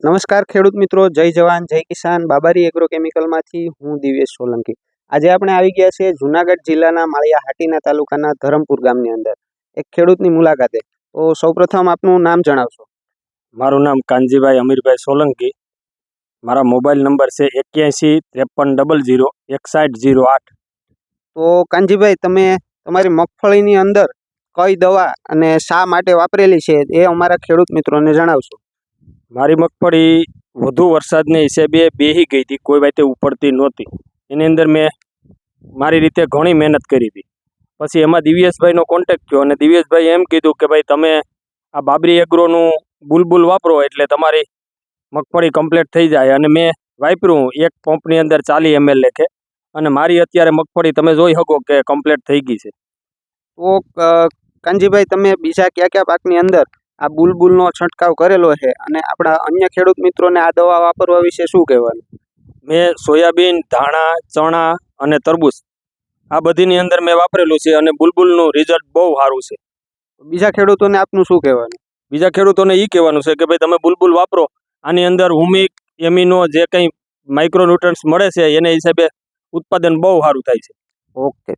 નમસ્કાર ખેડૂત મિત્રો, જય જવાન જય કિસાન. બાબારી એગ્રોકેમિકલમાંથી હું દિવ્યેશ સોલંકી. આજે આપણે આવી ગયા છીએ જુનાગઢ જિલ્લાના માળિયા હાટીના તાલુકાના ધરમપુર ગામની અંદર એક ખેડૂતની મુલાકાતે. તો સૌપ્રથમ આપનું નામ જણાવશો. મારું નામ કાનજીભાઈ અમીરભાઈ સોલંકી. મારા મોબાઈલ નંબર છે 81 53 00 61 08. તો કાનજીભાઈ, તમે તમારી મગફળીની અંદર કઈ દવા અને શા માટે વાપરેલી છે એ અમારા ખેડૂત મિત્રોને જણાવશો. મારી મગફળી વધુ વરસાદને હિસાબે બેહી ગઈ હતી, કોઈ વાતે ઉપડતી નહોતી. એની અંદર મેં મારી રીતે ઘણી મહેનત કરી હતી. પછી એમાં દિવ્યેશભાઈનો કોન્ટેક્ટ થયો અને દિવ્યેશભાઈ એમ કીધું કે ભાઈ તમે આ બાબરી એગ્રોનું બુલબુલ વાપરો એટલે તમારી મગફળી કમ્પ્લીટ થઈ જાય. અને મેં વાપર્યું એક પંપની અંદર 40 ml લેખે, અને મારી અત્યારે મગફળી તમે જોઈ શકો કે કમ્પ્લીટ થઈ ગઈ છે. તો કાનજીભાઈ, તમે બીજા કયા કયા પાકની અંદર આ બુલબુલનો છંટકાવ કરેલો છે અને આપણા અન્ય ખેડૂત મિત્રોને આ દવા વાપરવા વિશે શું કહેવાનું? મેં સોયાબીન, ધાણા, ચણા અને તરબૂચ આ બધીની અંદર મેં વાપરેલું છે અને બુલબુલનું રિઝલ્ટ બહુ સારું છે. બીજા ખેડૂતોને આપનું શું કહેવાનું? બીજા ખેડૂતોને એ કહેવાનું છે કે ભાઈ તમે બુલબુલ વાપરો. આની અંદર હુમિક, એમિનો જે કંઈ માઇક્રોન્યુટ્રન્ટ્સ મળે છે એને હિસાબે ઉત્પાદન બહુ સારું થાય છે. ઓકે.